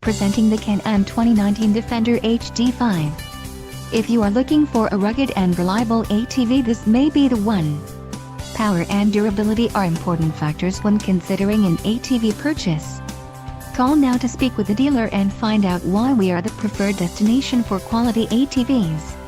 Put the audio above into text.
Presenting the Can-Am 2019 Defender HD5. If you are looking for a rugged and reliable ATV, this may be the one. Power and durability are important factors when considering an ATV purchase. Call now to speak with the dealer and find out why we are the preferred destination for quality ATVs.